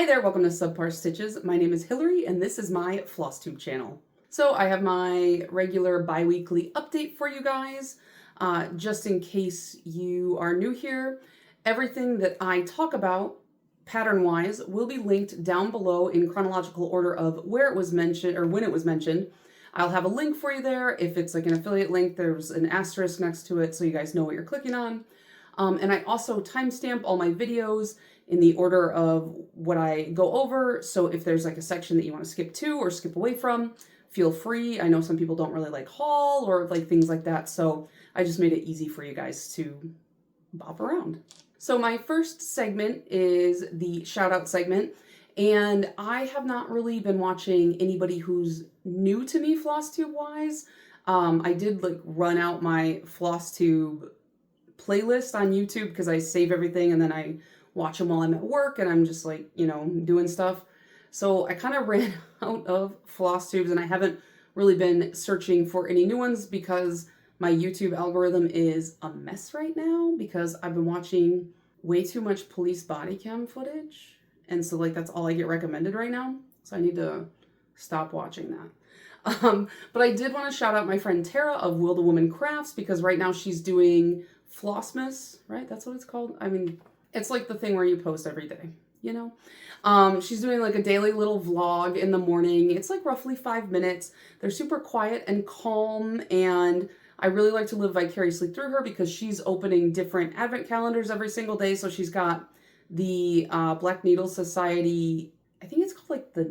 Hi there, welcome to Subpar Stitches. My name is Hillary and this is my Flosstube channel. So I have my regular bi-weekly update for you guys. Just in case you are new here, everything that I talk about pattern-wise will be linked down below in chronological order of where it was mentioned or when it was mentioned. I'll have a link for you there. If it's like an affiliate link, there's an asterisk next to it so you guys know what you're clicking on. And I also timestamp all my videos in the order of what I go over. So if there's like a section that you want to skip to or skip away from, feel free. I know some people don't really like haul or like things like that. So I just made it easy for you guys to bop around. So my first segment is the shout out segment. And I have not really been watching anybody who's new to me Flosstube wise. I did like run out my Flosstube playlist on YouTube because I save everything and then I watch them while I'm at work and I'm just like, you know, doing stuff. So I kind of ran out of Flosstubes and I haven't really been searching for any new ones because my YouTube algorithm is a mess right now because I've been watching way too much police body cam footage. And so like that's all I get recommended right now. So I need to stop watching that. But I did want to shout out my friend Tara of Will the Woman Crafts because right now she's doing Flossmas, right? That's what it's called. I mean, it's like the thing where you post every day, you know? She's doing like a daily little vlog in the morning. It's like roughly 5 minutes. They're super quiet and calm, and I really like to live vicariously through her because she's opening different advent calendars every single day. So she's got the Black Needle Society, I think it's called like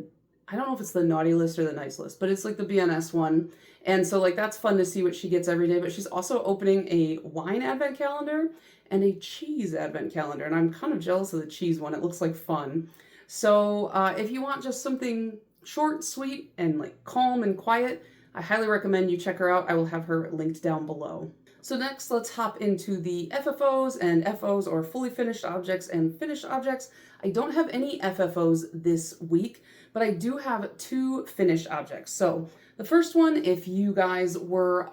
I don't know if it's the naughty list or the nice list, but it's like the BNS one. And so like that's fun to see what she gets every day. But she's also opening a wine advent calendar and a cheese advent calendar. And I'm kind of jealous of the cheese one. It looks like fun. So if you want just something short, sweet, and like calm and quiet, I highly recommend you check her out. I will have her linked down below. So next, let's hop into the FFOs and FOs, or fully finished objects and finished objects. I don't have any FFOs this week, but I do have 2 finished objects. So the first one, if you guys were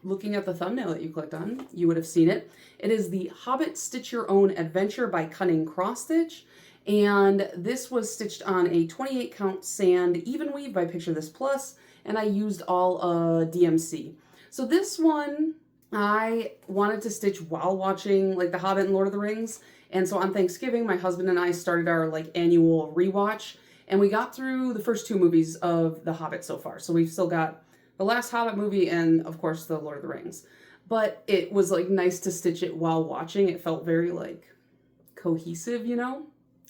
looking at the thumbnail that you clicked on, you would have seen it. It is the Hobbit Stitch Your Own Adventure by Cunning cross stitch. And this was stitched on a 28 count sand even weave by Picture This Plus, and I used all DMC. So this one I wanted to stitch while watching like The Hobbit and Lord of the Rings. And so on Thanksgiving, my husband and I started our like annual rewatch, and we got through the first 2 movies of The Hobbit so far. So we've still got the last Hobbit movie and of course the Lord of the Rings. But it was like nice to stitch it while watching. It felt very like cohesive, you know?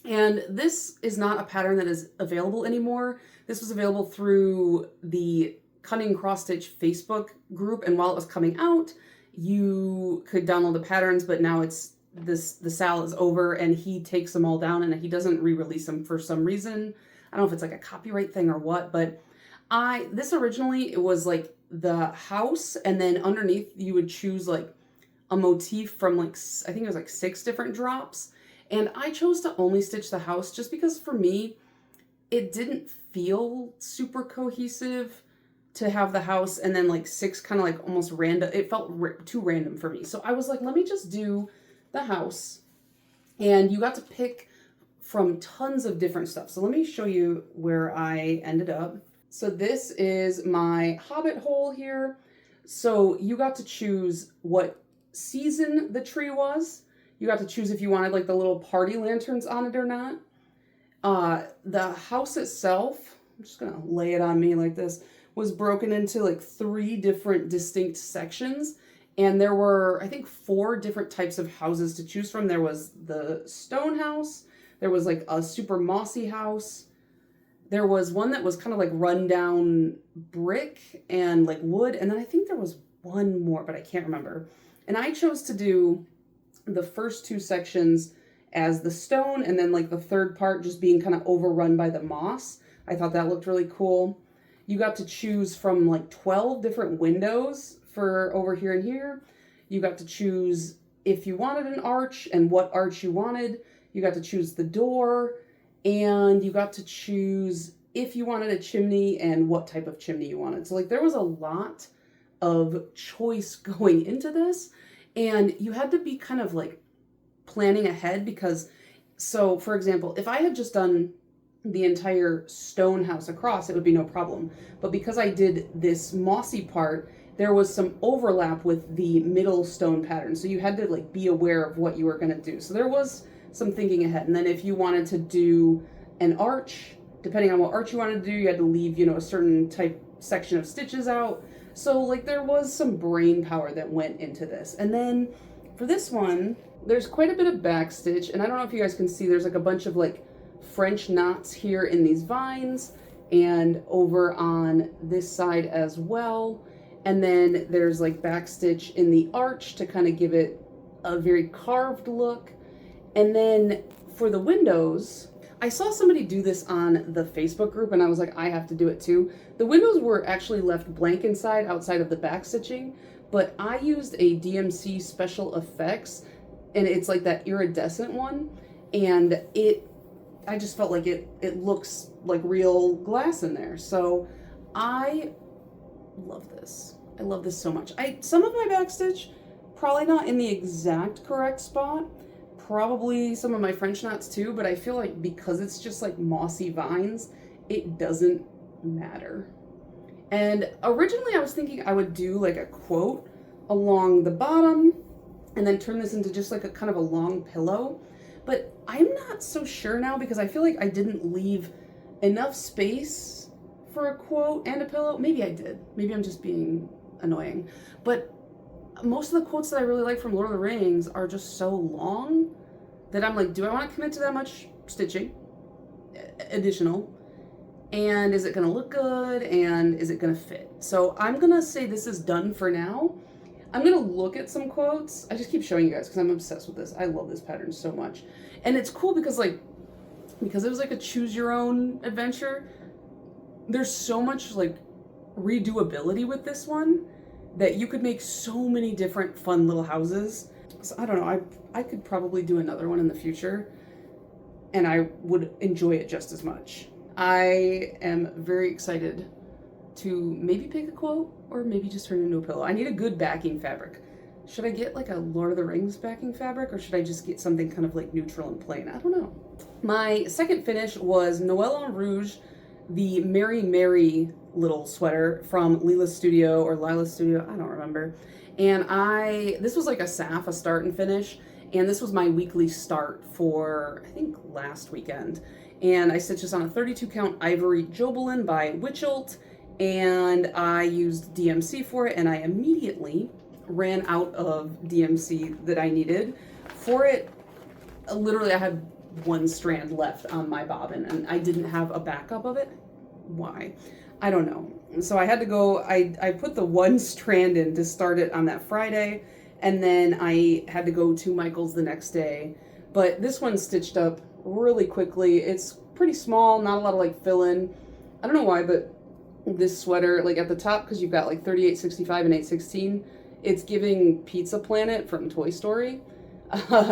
And this is not a pattern that is available anymore. This was available through the Cunning cross stitch Facebook group, and while it was coming out, you could download the patterns, but now it's the sale is over and he takes them all down and he doesn't re-release them for some reason. I don't know if it's like a copyright thing or what, but this originally, it was like the house, and then underneath you would choose like a motif from like, I think it was like 6 different drops. And I chose to only stitch the house just because for me, it didn't feel super cohesive to have the house and then like 6 kind of like almost random. It felt too random for me. So I was like, let me just do the house. And you got to pick from tons of different stuff. So let me show you where I ended up. So this is my Hobbit hole here. So you got to choose what season the tree was. You got to choose if you wanted like the little party lanterns on it or not. The house itself, I'm just gonna lay it on me like this, was broken into like 3 different distinct sections. And there were, I think, 4 different types of houses to choose from. There was the stone house. There was like a super mossy house. There was one that was kind of like run down brick and like wood. And then I think there was one more, but I can't remember. And I chose to do the first 2 sections as the stone, and then like the third part just being kind of overrun by the moss. I thought that looked really cool. You got to choose from like 12 different windows for over here and here. You got to choose if you wanted an arch and what arch you wanted. You got to choose the door, and you got to choose if you wanted a chimney and what type of chimney you wanted. So like there was a lot of choice going into this, and you had to be kind of like planning ahead because So for example, if I had just done the entire stone house across, it would be no problem. But because I did this mossy part, there was some overlap with the middle stone pattern. So you had to like be aware of what you were going to do. So there was some thinking ahead. And then if you wanted to do an arch, depending on what arch you wanted to do, you had to leave, you know, a certain type section of stitches out. So like there was some brain power that went into this. And then for this one, there's quite a bit of back stitch, and I don't know if you guys can see, there's like a bunch of like French knots here in these vines and over on this side as well. And then there's like back stitch in the arch to kind of give it a very carved look. And then for the windows, I saw somebody do this on the Facebook group and I was like, I have to do it too. The windows were actually left blank inside outside of the back stitching, but I used a DMC Special Effects, and it's like that iridescent one, and I just felt like it looks like real glass in there. So I love this. I love this so much. Some of my backstitch, probably not in the exact correct spot, probably some of my French knots too, but I feel like because it's just like mossy vines, it doesn't matter. And originally I was thinking I would do like a quote along the bottom and then turn this into just like a kind of a long pillow. But I'm not so sure now because I feel like I didn't leave enough space for a quote and a pillow. Maybe I did. Maybe I'm just being annoying. But most of the quotes that I really like from Lord of the Rings are just so long that I'm like, do I want to commit to that much stitching additional? And is it going to look good? And is it going to fit? So I'm going to say this is done for now. I'm going to look at some quotes. I just keep showing you guys because I'm obsessed with this. I love this pattern so much. And it's cool because it was like a choose your own adventure. There's so much like redoability with this one that you could make so many different fun little houses. So I don't know, I could probably do another one in the future and I would enjoy it just as much. I am very excited to maybe pick a quote or maybe just turn it into a pillow. I need a good backing fabric. Should I get like a Lord of the Rings backing fabric or should I just get something kind of like neutral and plain? I don't know. My second finish was Noël en Rouge, the Mary Mary little sweater from Lila's Studio or Lila's Studio, I don't remember. And this was like a start and finish. And this was my weekly start for, I think, last weekend. And I stitched this on a 32 count ivory Jobelin by Witchelt. And I used DMC for it, and I immediately ran out of DMC that I needed for it. Literally, I had one strand left on my bobbin, and I didn't have a backup of it. Why? I don't know. So I had to go, I put the one strand in to start it on that Friday, and then I had to go to Michael's the next day. But this one stitched up really quickly. It's pretty small, not a lot of like fill-in. I don't know why, but this sweater, like at the top, because you've got like 3865 and 816, it's giving Pizza Planet from Toy Story.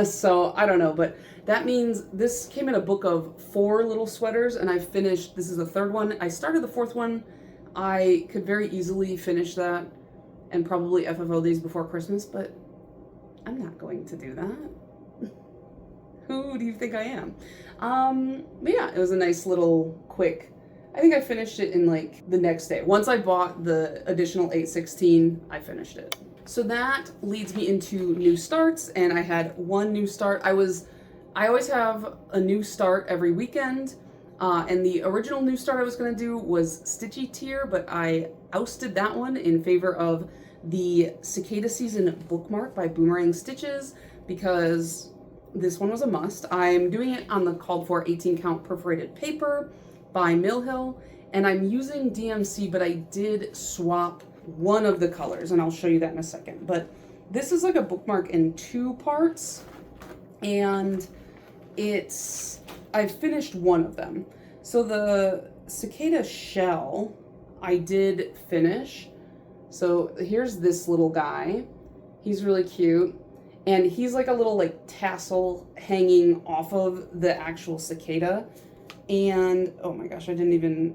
So I don't know, but that means this came in a book of 4 little sweaters, and I finished, this is the 3rd one. I started the 4th one. I could very easily finish that and probably FFO these before Christmas, but I'm not going to do that. Who do you think I am? But yeah, it was a nice little quick, I think I finished it in like the next day. Once I bought the additional 816, I finished it. So that leads me into new starts, and I had one new start. I always have a new start every weekend, and the original new start I was going to do was Stitchy Tier, but I ousted that one in favor of the Cicada Season bookmark by Boomerang Stitches because this one was a must. I'm doing it on the called for 18 count perforated paper by Mill Hill, and I'm using DMC, but I did swap one of the colors, and I'll show you that in a second. But this is like a bookmark in 2 parts, and I've finished one of them. So the Cicada shell I did finish. So here's this little guy. He's really cute. And he's like a little like tassel hanging off of the actual cicada. And oh my gosh, I didn't even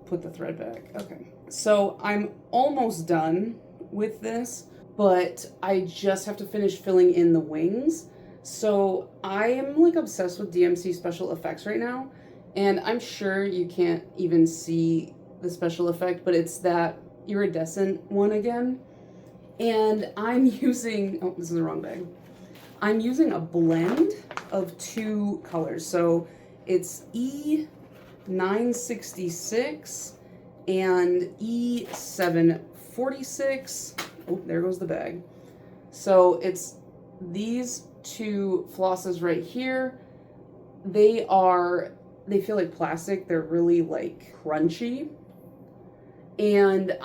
put the thread back. Okay. So I'm almost done with this, but I just have to finish filling in the wings. So I am like obsessed with DMC special effects right now, and I'm sure you can't even see the special effect, but it's that iridescent one again. And I'm using, oh, this is the wrong bag. I'm using a blend of two colors. So it's E966 and E746. Oh, there goes the bag. So it's these two flosses right here. They feel like plastic. They're really like crunchy. And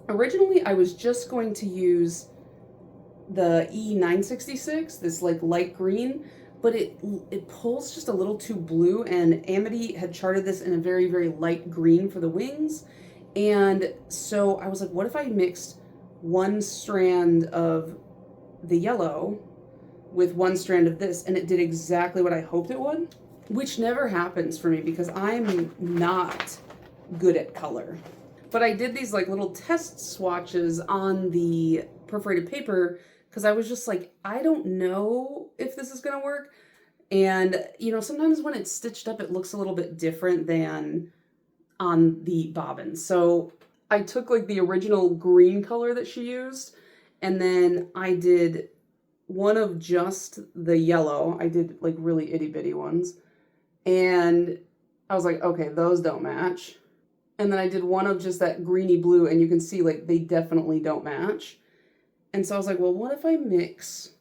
originally I was just going to use the E966, this like light green, but it pulls just a little too blue, and Amity had charted this in a very, very light green for the wings. And so I was like, what if I mixed one strand of the yellow with one strand of this, and it did exactly what I hoped it would, which never happens for me because I'm not good at color. But I did these like little test swatches on the perforated paper because I was just like, I don't know if this is gonna work. And you know, sometimes when it's stitched up, it looks a little bit different than on the bobbin. So I took like the original green color that she used, and then I did one of just the yellow. I did like really itty bitty ones. And I was like, okay, those don't match. And then I did one of just that greeny blue, and you can see like they definitely don't match. And so I was like, well, what if I mix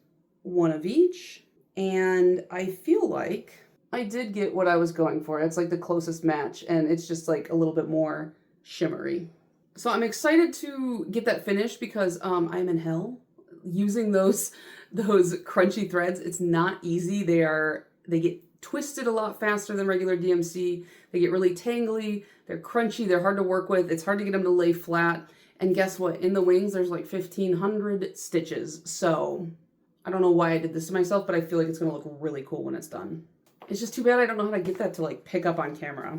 one of each? And I feel like I did get what I was going for. It's like the closest match, and it's just like a little bit more shimmery. So I'm excited to get that finished because I'm in hell using those crunchy threads. It's not easy. They get twisted a lot faster than regular DMC. They get really tangly. They're crunchy. They're hard to work with. It's hard to get them to lay flat. And guess what? In the wings, there's like 1,500 stitches. So I don't know why I did this to myself, but I feel like it's going to look really cool when it's done. It's just too bad I don't know how to get that to like pick up on camera.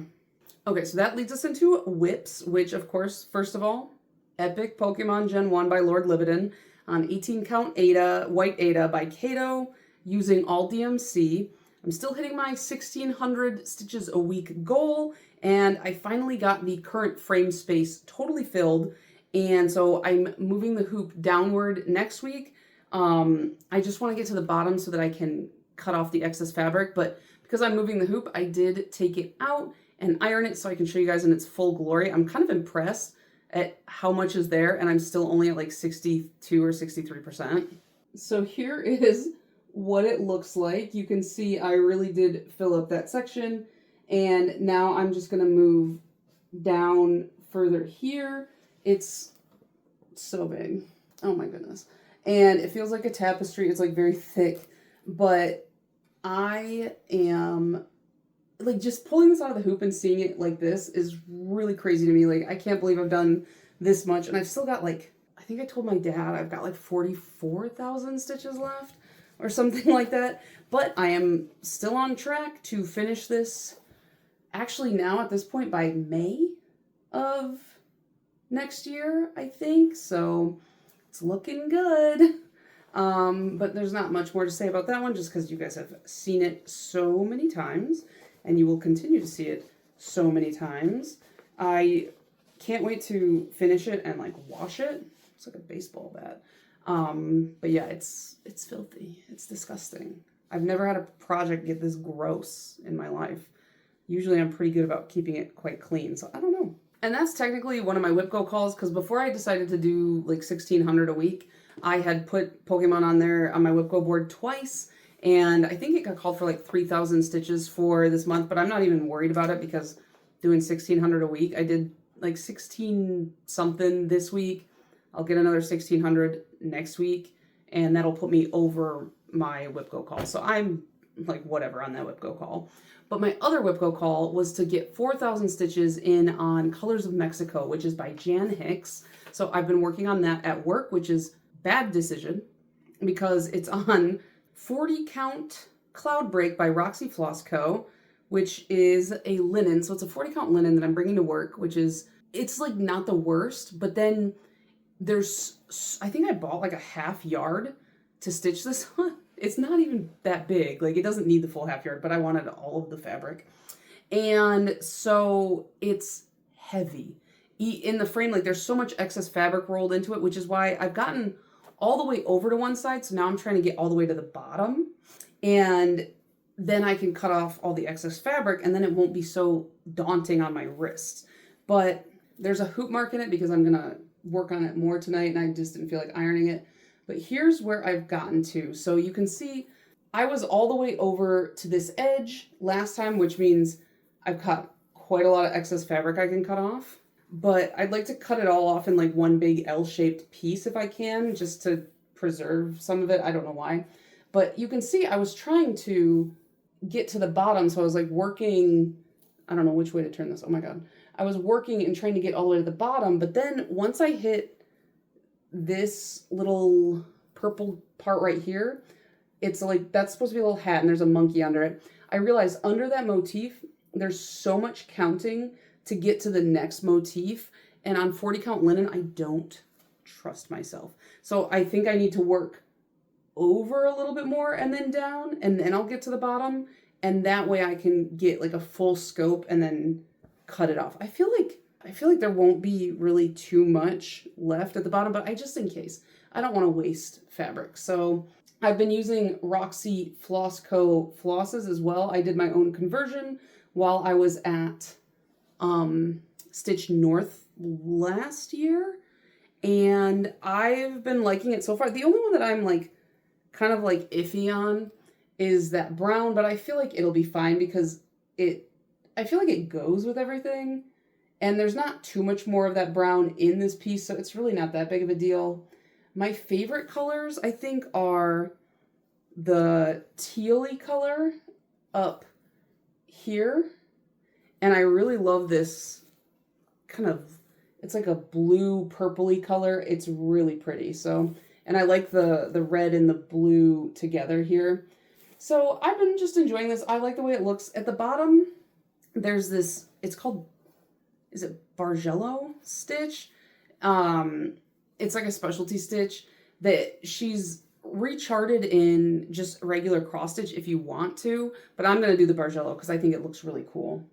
Okay, so that leads us into whips, which of course, first of all, Epic Pokemon Gen 1 by Lord Libidin on 18 count Ada, White Ada by Kato, using all DMC. I'm still hitting my 1,600 stitches a week goal, and I finally got the current frame space totally filled, and so I'm moving the hoop downward next week. I just want to get to the bottom so that I can cut off the excess fabric, but because I'm moving the hoop, I did take it out and iron it so I can show you guys in its full glory. I'm kind of impressed at how much is there, and I'm still only at like 62 or 63%. So here is what it looks like. You can see I really did fill up that section, and now I'm just gonna move down further here. It's so big. Oh my goodness. And it feels like a tapestry. It's like very thick, but I am like just pulling this out of the hoop and seeing it like this is really crazy to me. Like, I can't believe I've done this much, and I've still got like, I think I told my dad I've got like 44,000 stitches left or something like that. But I am still on track to finish this actually now at this point by May of next year, I think. So it's looking good. But there's not much more to say about that one just because you guys have seen it so many times and you will continue to see it so many times. I can't wait to finish it and like wash it. It's like a baseball bat. But yeah, it's filthy. It's disgusting. I've never had a project get this gross in my life. Usually I'm pretty good about keeping it quite clean, so I don't know. And that's technically one of my whip go calls, because before I decided to do like 1,600 a week, I had put Pokemon on there on my whip go board twice, and I think it got called for like 3,000 stitches for this month, but I'm not even worried about it because doing 1,600 a week, I did like 16 something this week. I'll get another 1,600 next week, and that'll put me over my whip go call. So I'm like whatever on that whip go call. But my other whip go call was to get 4,000 stitches in on Colors of Mexico, which is by Jan Hicks. So I've been working on that at work, which is bad decision because it's on 40 count Cloud Break by Roxy Floss Co., which is a linen. So it's a 40 count linen that I'm bringing to work, which is, it's like not the worst, but then there's, I think I bought like a half yard to stitch this on. it's not even that big. Like, it doesn't need the full half yard, but I wanted all of the fabric. And so it's heavy. In the frame, like, there's so much excess fabric rolled into it, which is why I've gotten all the way over to one side. So now I'm trying to get all the way to the bottom. And then I can cut off all the excess fabric, and then it won't be so daunting on my wrists. But there's a hoop mark in it because I'm going to work on it more tonight, and I just didn't feel like ironing it. But here's where I've gotten to. So you can see I was all the way over to this edge last time, which means I've cut quite a lot of excess fabric I can cut off. But I'd like to cut it all off in like one big L-shaped piece if I can, just to preserve some of it. I don't know why. But you can see I was trying to get to the bottom, so I was like working, I don't know which way to turn this, oh my god. I was working and trying to get all the way to the bottom, but then once I hit this little purple part right here, it's like, that's supposed to be a little hat and there's a monkey under it. I realized under that motif, there's so much counting to get to the next motif, and on 40 count linen, I don't trust myself. So I think I need to work over a little bit more and then down, and then I'll get to the bottom, and that way I can get like a full scope and then cut it off. I feel like there won't be really too much left at the bottom, but just in case, I don't want to waste fabric. So I've been using Roxy Floss Co. flosses as well. I did my own conversion while I was at Stitch North last year, and I've been liking it so far. The only one that I'm like kind of like iffy on is that brown, but I feel like it'll be fine because I feel like it goes with everything, and there's not too much more of that brown in this piece, so it's really not that big of a deal. My favorite colors, I think, are the tealy color up here, and I really love this kind of, it's like a blue purpley color. It's really pretty. So, and I like the red and the blue together here. So I've been just enjoying this. I like the way it looks. At the bottom, there's this, it's called, is it Bargello stitch? It's like a specialty stitch that she's recharted in just regular cross stitch if you want to, but I'm going to do the Bargello because I think it looks really cool.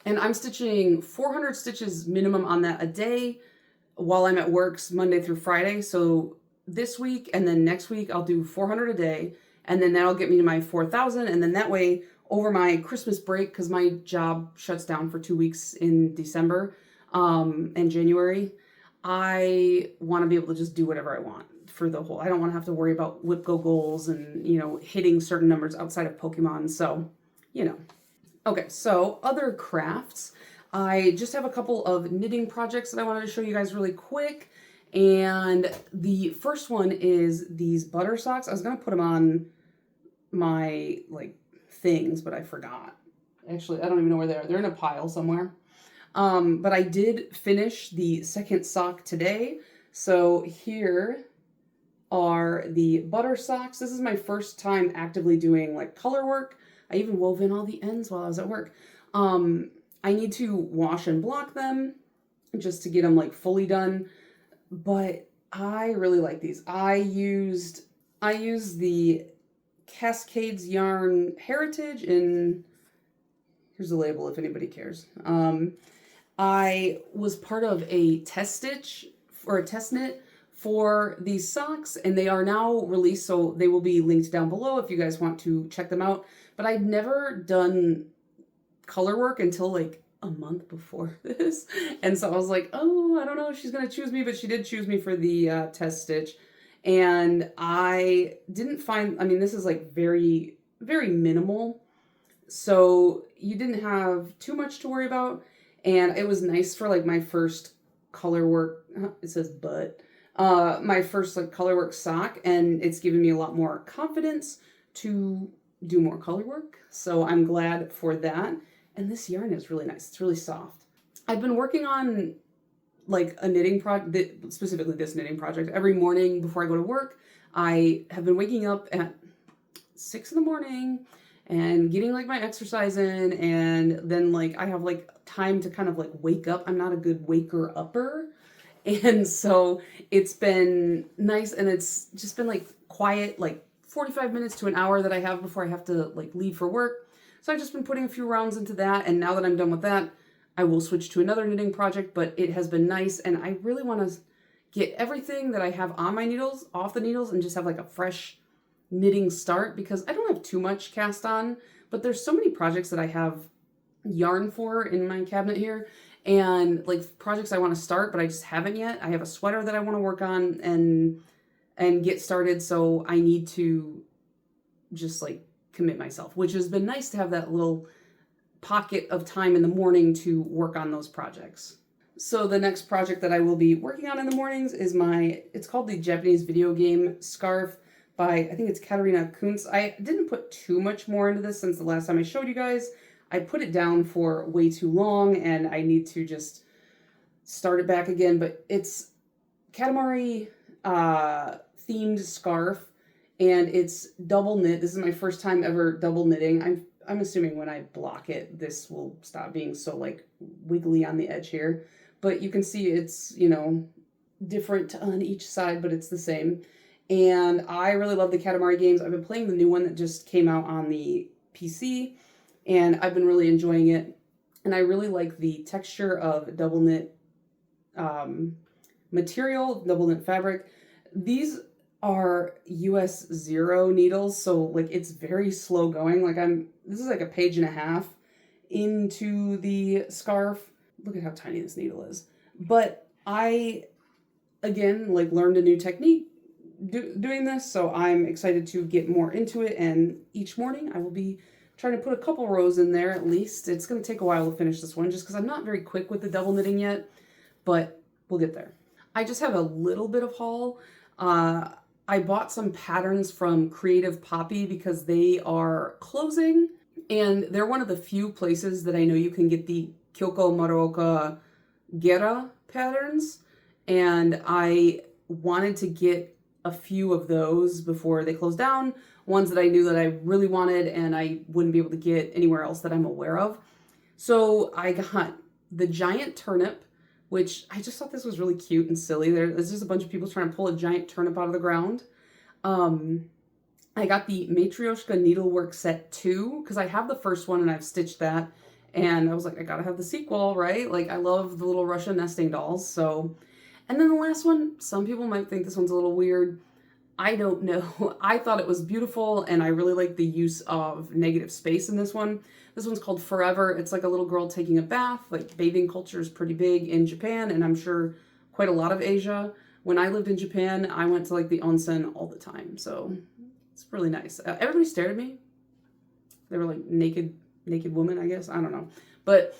And I'm stitching 400 stitches minimum on that a day while I'm at works Monday through Friday. So this week and then next week I'll do 400 a day, and then that'll get me to my 4,000. And then that way over my Christmas break, because my job shuts down for 2 weeks in December and January, I want to be able to just do whatever I want for the whole. I don't want to have to worry about whip go goals and, you know, hitting certain numbers outside of Pokemon. So, you know. Okay, so other crafts. I just have a couple of knitting projects that I wanted to show you guys really quick. And the first one is these butter socks. I was going to put them on my, like, things, but I forgot. Actually, I don't even know where they are. They're in a pile somewhere. But I did finish the second sock today. So here are the butter socks. This is my first time actively doing, like, color work. I even wove in all the ends while I was at work. I need to wash and block them just to get them like fully done, but I really like these. I used the Cascades Yarn Heritage in, here's the label if anybody cares. I was part of a test stitch or a test knit for these socks, and they are now released, so they will be linked down below if you guys want to check them out. But I'd never done color work until like a month before this. And so I was like, oh, I don't know if she's going to choose me, but she did choose me for the test stitch. And I didn't find, I mean, this is like very, very minimal. So you didn't have too much to worry about. And it was nice for like my first color work. It says but. My first like color work sock, and it's given me a lot more confidence to do more color work. So I'm glad for that. And this yarn is really nice. It's really soft. I've been working on like a knitting project, specifically this knitting project, every morning before I go to work. I have been waking up at 6 in the morning and getting like my exercise in, and then like I have like time to kind of like wake up. I'm not a good waker upper. And so it's been nice, and it's just been like quiet, like 45 minutes to an hour that I have before I have to like leave for work. So I've just been putting a few rounds into that, and now that I'm done with that, I will switch to another knitting project, but it has been nice, and I really want to get everything that I have on my needles off the needles and just have like a fresh knitting start, because I don't have too much cast on, but there's so many projects that I have yarn for in my cabinet here, and like projects I want to start, but I just haven't yet. I have a sweater that I want to work on and get started, so I need to just like commit myself, which has been nice to have that little pocket of time in the morning to work on those projects. So the next project that I will be working on in the mornings is it's called the Japanese video game scarf by, I think it's Katarina Kuntz. I didn't put too much more into this since the last time I showed you guys. I put it down for way too long and I need to just start it back again, but it's Katamari themed scarf, and it's double knit. This is my first time ever double knitting. I'm assuming when I block it, this will stop being so like wiggly on the edge here. But you can see it's, you know, different on each side, but it's the same. And I really love the Katamari games. I've been playing the new one that just came out on the PC, and I've been really enjoying it. And I really like the texture of double knit material, double knit fabric. These are US 0 needles, so like it's very slow going. Like this is like a page and a half into the scarf. Look at how tiny this needle is. But I, again, like learned a new technique doing this, so I'm excited to get more into it, and each morning I will be trying to put a couple rows in there at least. It's going to take a while to finish this one just because I'm not very quick with the double knitting yet, but we'll get there. I just have a little bit of haul. I bought some patterns from Creative Poppy because they are closing, and they're one of the few places that I know you can get the Kyoko Maruoka Gera patterns, and I wanted to get a few of those before they close down, ones that I knew that I really wanted and I wouldn't be able to get anywhere else that I'm aware of. So I got the giant turnip, which I just thought this was really cute and silly. There's just a bunch of people trying to pull a giant turnip out of the ground. I got the Matryoshka Needlework Set 2 because I have the first one and I've stitched that. And I was like, I gotta have the sequel, right? Like, I love the little Russian nesting dolls, so. And then the last one, some people might think this one's a little weird. I don't know. I thought it was beautiful, and I really like the use of negative space in this one. This one's called Forever. It's like a little girl taking a bath. Like, bathing culture is pretty big in Japan, and I'm sure quite a lot of Asia. When I lived in Japan, I went to like the onsen all the time, so it's really nice. Everybody stared at me. They were like naked woman, I guess. I don't know. But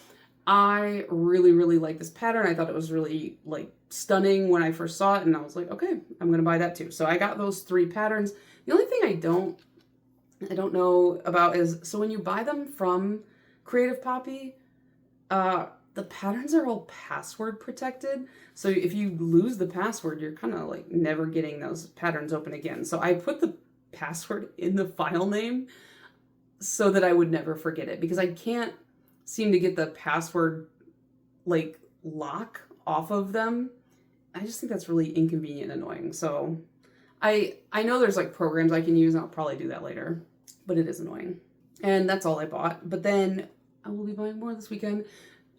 I really, really like this pattern. I thought it was really like stunning when I first saw it, and I was like, okay, I'm going to buy that too. So I got those 3 patterns. The only thing I don't know about is, so when you buy them from Creative Poppy, the patterns are all password protected. So if you lose the password, you're kind of like never getting those patterns open again. So I put the password in the file name so that I would never forget it, because I can't seem to get the password like lock off of them. I just think that's really inconvenient and annoying. So I know there's like programs I can use, and I'll probably do that later, but it is annoying. And that's all I bought. But then I will be buying more this weekend.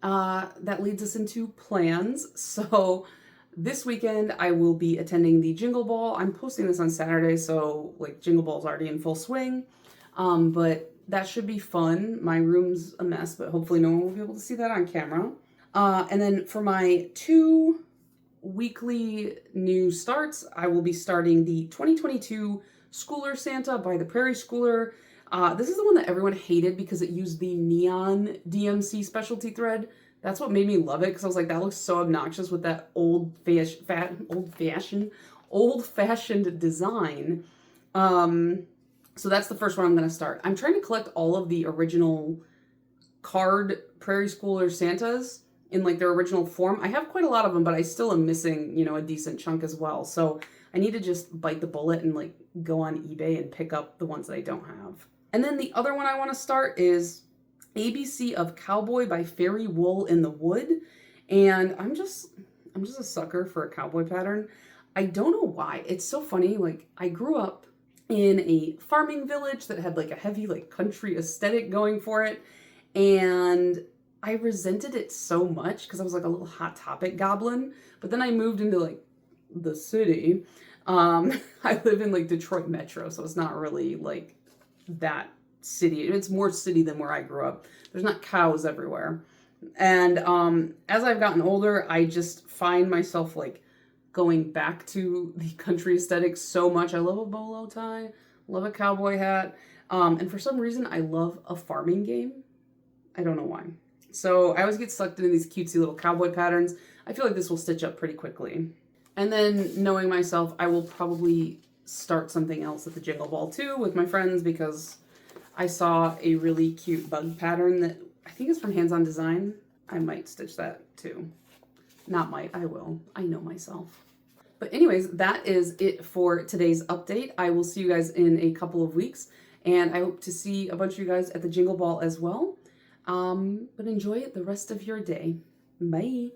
That leads us into plans. So this weekend I will be attending the Jingle Ball. I'm posting this on Saturday, so like Jingle Ball's already in full swing. But that should be fun. My room's a mess, but hopefully no one will be able to see that on camera. And then for my 2 weekly new starts, I will be starting the 2022 Schooler Santa by the Prairie Schooler. This is the one that everyone hated because it used the neon DMC specialty thread. That's what made me love it, because I was like, that looks so obnoxious with that old-fashioned design. So that's the first one I'm going to start. I'm trying to collect all of the original card Prairie Schooler Santas in like their original form. I have quite a lot of them, but I still am missing, you know, a decent chunk as well. So I need to just bite the bullet and like go on eBay and pick up the ones that I don't have. And then the other one I want to start is ABC of Cowboy by Fairy Wool in the Wood. And I'm just a sucker for a cowboy pattern. I don't know why. It's so funny. Like, I grew up in a farming village that had like a heavy like country aesthetic going for it. And I resented it so much because I was like a little Hot Topic goblin. But then I moved into like the city. I live in like Detroit Metro, so it's not really like that city. It's more city than where I grew up. There's not cows everywhere. And as I've gotten older, I just find myself like going back to the country aesthetic so much. I love a bolo tie, love a cowboy hat, and for some reason I love a farming game. I don't know why. So I always get sucked into these cutesy little cowboy patterns. I feel like this will stitch up pretty quickly. And then knowing myself, I will probably start something else at the Jingle Ball too with my friends because I saw a really cute bug pattern that I think is from Hands On Design. I might stitch that too. Not might, I will. I know myself. But anyways, that is it for today's update. I will see you guys in a couple of weeks, and I hope to see a bunch of you guys at the Jingle Ball as well. But enjoy the rest of your day. Bye.